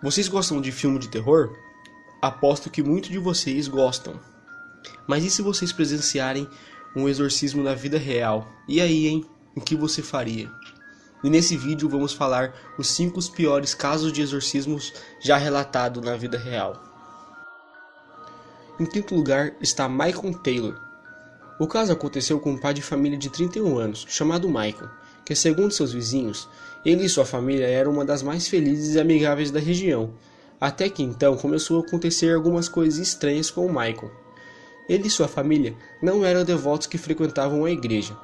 Vocês gostam de filme de terror? Aposto que muitos de vocês gostam. Mas e se vocês presenciarem um exorcismo na vida real? E aí, hein? O que você faria? E nesse vídeo vamos falar os 5 piores casos de exorcismos já relatados na vida real. Em quinto lugar está Michael Taylor. O caso aconteceu com um pai de família de 31 anos, chamado Michael, que segundo seus vizinhos, ele e sua família eram uma das mais felizes e amigáveis da região, até que então começou a acontecer algumas coisas estranhas com o Michael. Ele e sua família não eram devotos que frequentavam a igreja,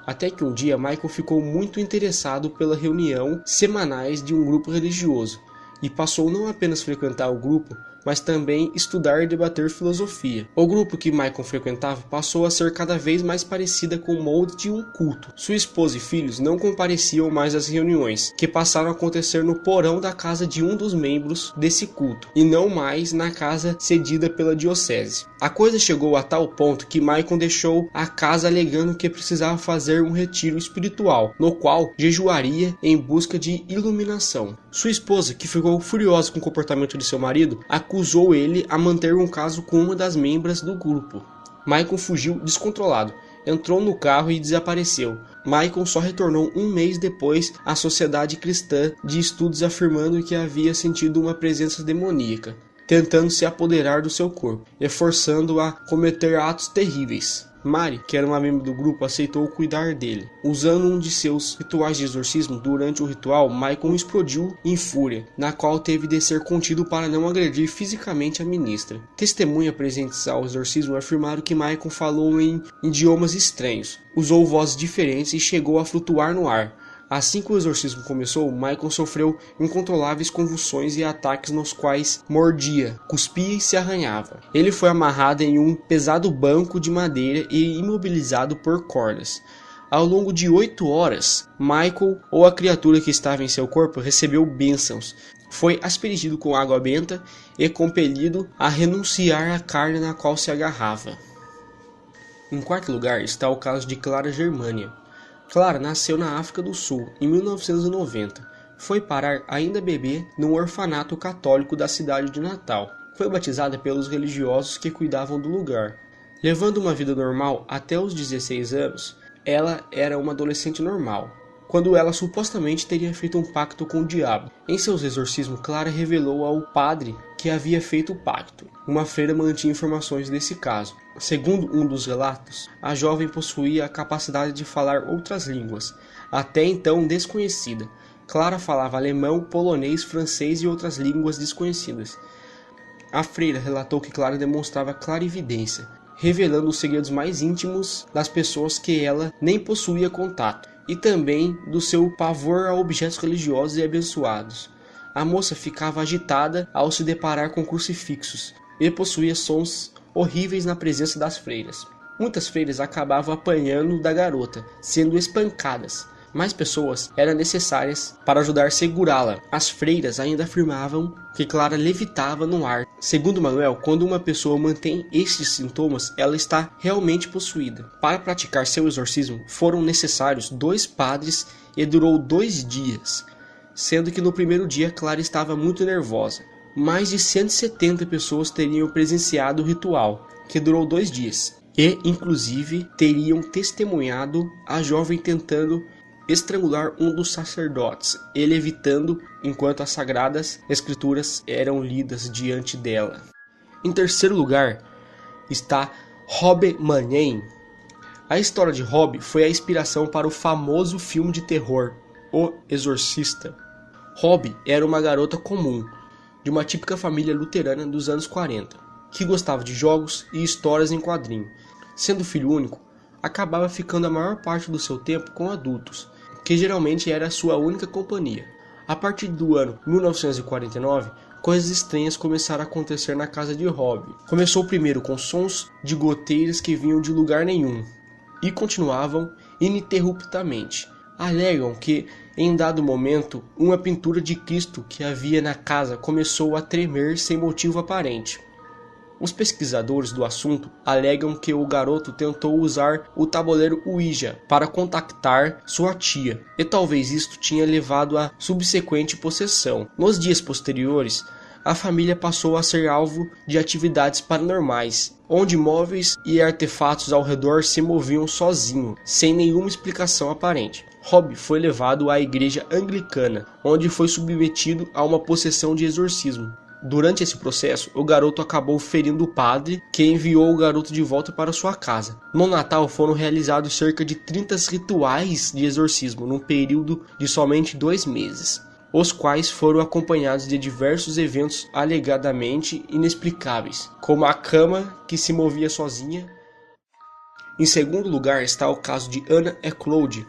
até que um dia Michael ficou muito interessado pela reunião semanais de um grupo religioso, e passou não apenas frequentar o grupo, mas também estudar e debater filosofia. O grupo que Michael frequentava passou a ser cada vez mais parecida com o molde de um culto. Sua esposa e filhos não compareciam mais às reuniões, que passaram a acontecer no porão da casa de um dos membros desse culto, e não mais na casa cedida pela diocese. A coisa chegou a tal ponto que Michael deixou a casa alegando que precisava fazer um retiro espiritual, no qual jejuaria em busca de iluminação. Sua esposa, que ficou furiosa com o comportamento de seu marido, acusou ele a manter um caso com uma das membros do grupo. Michael fugiu descontrolado, entrou no carro e desapareceu. Michael só retornou um mês depois à Sociedade Cristã de Estudos afirmando que havia sentido uma presença demoníaca, tentando se apoderar do seu corpo e forçando-o a cometer atos terríveis. Mary, que era uma membro do grupo, aceitou cuidar dele. Usando um de seus rituais de exorcismo, durante o ritual, Michael explodiu em fúria, na qual teve de ser contido para não agredir fisicamente a ministra. Testemunhas presentes ao exorcismo afirmaram que Michael falou em idiomas estranhos, usou vozes diferentes e chegou a flutuar no ar. Assim que o exorcismo começou, Michael sofreu incontroláveis convulsões e ataques nos quais mordia, cuspia e se arranhava. Ele foi amarrado em um pesado banco de madeira e imobilizado por cordas. Ao longo de 8 horas, Michael, ou a criatura que estava em seu corpo, recebeu bênçãos. Foi aspergido com água benta e compelido a renunciar à carne na qual se agarrava. Em quarto lugar está o caso de Clara Germania. Clara nasceu na África do Sul em 1990. Foi parar ainda bebê num orfanato católico da cidade de Natal. Foi batizada pelos religiosos que cuidavam do lugar. Levando uma vida normal até os 16 anos, ela era uma adolescente normal, quando ela supostamente teria feito um pacto com o diabo. Em seus exorcismos, Clara revelou ao padre que havia feito o pacto. Uma freira mantinha informações desse caso. Segundo um dos relatos, a jovem possuía a capacidade de falar outras línguas, até então desconhecida. Clara falava alemão, polonês, francês e outras línguas desconhecidas. A freira relatou que Clara demonstrava clarividência, revelando os segredos mais íntimos das pessoas que ela nem possuía contato, e também do seu pavor a objetos religiosos e abençoados. A moça ficava agitada ao se deparar com crucifixos e possuía sons horríveis na presença das freiras. Muitas freiras acabavam apanhando da garota, sendo espancadas. Mais pessoas eram necessárias para ajudar a segurá-la. As freiras ainda afirmavam que Clara levitava no ar. Segundo Manuel, quando uma pessoa mantém estes sintomas, ela está realmente possuída. Para praticar seu exorcismo, foram necessários 2 padres e durou 2 dias, sendo que no primeiro dia Clara estava muito nervosa. Mais de 170 pessoas teriam presenciado o ritual, que durou 2 dias, e inclusive teriam testemunhado a jovem tentando estrangular um dos sacerdotes, ele evitando enquanto as sagradas escrituras eram lidas diante dela. Em terceiro lugar está Rob Manning. A história de Rob foi a inspiração para o famoso filme de terror O Exorcista. Rob era uma garota comum, de uma típica família luterana dos anos 40, que gostava de jogos e histórias em quadrinho. Sendo filho único, acabava ficando a maior parte do seu tempo com adultos, que geralmente era a sua única companhia. A partir do ano 1949, coisas estranhas começaram a acontecer na casa de Rob. Começou primeiro com sons de goteiras que vinham de lugar nenhum, e continuavam ininterruptamente. Alegam que, em dado momento, uma pintura de Cristo que havia na casa começou a tremer sem motivo aparente. Os pesquisadores do assunto alegam que o garoto tentou usar o tabuleiro Ouija para contactar sua tia, e talvez isto tenha levado à subsequente possessão. Nos dias posteriores, a família passou a ser alvo de atividades paranormais, onde móveis e artefatos ao redor se moviam sozinhos, sem nenhuma explicação aparente. Rob foi levado à igreja anglicana, onde foi submetido a uma possessão de exorcismo. Durante esse processo, o garoto acabou ferindo o padre, que enviou o garoto de volta para sua casa. No Natal foram realizados cerca de 30 rituais de exorcismo, num período de somente 2 meses, os quais foram acompanhados de diversos eventos alegadamente inexplicáveis, como a cama que se movia sozinha. Em segundo lugar está o caso de Anna Ecloud.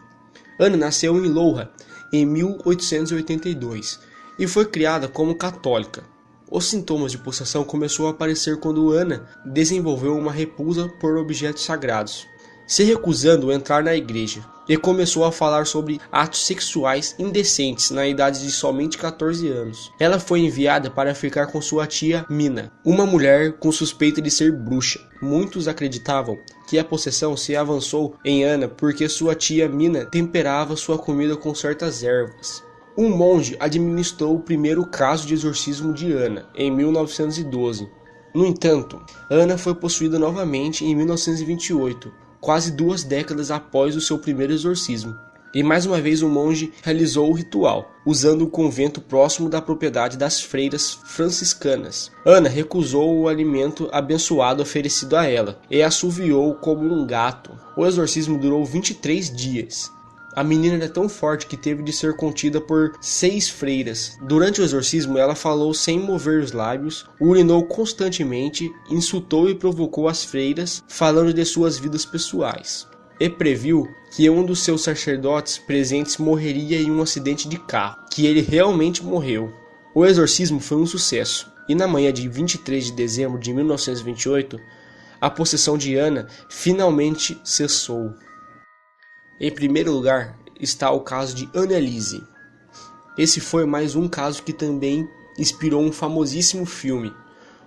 Anna nasceu em Louha em 1882 e foi criada como católica. Os sintomas de possessão começaram a aparecer quando Anna desenvolveu uma repulsa por objetos sagrados, se recusando a entrar na igreja, e começou a falar sobre atos sexuais indecentes na idade de somente 14 anos. Ela foi enviada para ficar com sua tia Mina, uma mulher com suspeita de ser bruxa. Muitos acreditavam que a possessão se avançou em Anna porque sua tia Mina temperava sua comida com certas ervas. Um monge administrou o primeiro caso de exorcismo de Anna, em 1912. No entanto, Anna foi possuída novamente em 1928, quase 2 décadas após o seu primeiro exorcismo. E mais uma vez o monge realizou o ritual, usando o convento próximo da propriedade das freiras franciscanas. Anna recusou o alimento abençoado oferecido a ela, e assoviou como um gato. O exorcismo durou 23 dias. A menina era tão forte que teve de ser contida por 6 freiras. Durante o exorcismo, ela falou sem mover os lábios, urinou constantemente, insultou e provocou as freiras, falando de suas vidas pessoais. E previu que um dos seus sacerdotes presentes morreria em um acidente de carro, que ele realmente morreu. O exorcismo foi um sucesso, e na manhã de 23 de dezembro de 1928, a possessão de Anna finalmente cessou. Em primeiro lugar está o caso de Anneliese. Esse foi mais um caso que também inspirou um famosíssimo filme,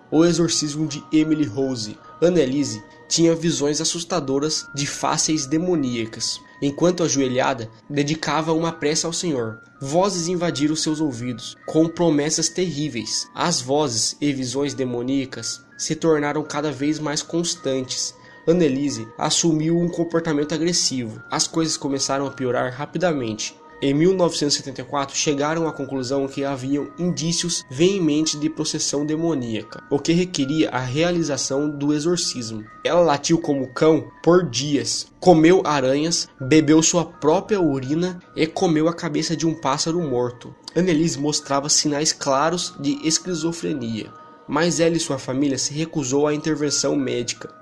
O Exorcismo de Emily Rose. Anneliese tinha visões assustadoras de faces demoníacas. Enquanto ajoelhada, dedicava uma prece ao Senhor. Vozes invadiram seus ouvidos, com promessas terríveis. As vozes e visões demoníacas se tornaram cada vez mais constantes. Anneliese assumiu um comportamento agressivo. As coisas começaram a piorar rapidamente. Em 1974, chegaram à conclusão que haviam indícios veementes de possessão demoníaca, o que requeria a realização do exorcismo. Ela latiu como cão por dias, comeu aranhas, bebeu sua própria urina e comeu a cabeça de um pássaro morto. Anneliese mostrava sinais claros de esquizofrenia, mas ela e sua família se recusou à intervenção médica.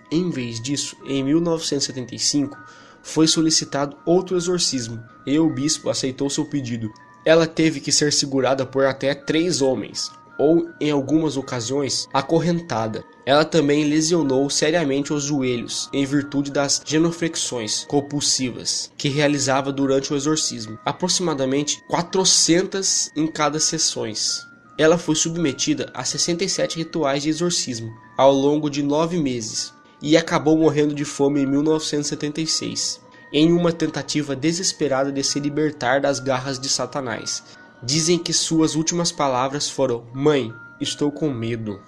Em vez disso, em 1975, foi solicitado outro exorcismo, e o bispo aceitou seu pedido. Ela teve que ser segurada por até 3 homens, ou, em algumas ocasiões, acorrentada. Ela também lesionou seriamente os joelhos, em virtude das genuflexões compulsivas que realizava durante o exorcismo, aproximadamente 400 em cada sessões. Ela foi submetida a 67 rituais de exorcismo, ao longo de 9 meses. E acabou morrendo de fome em 1976, em uma tentativa desesperada de se libertar das garras de Satanás. Dizem que suas últimas palavras foram: "Mãe, estou com medo."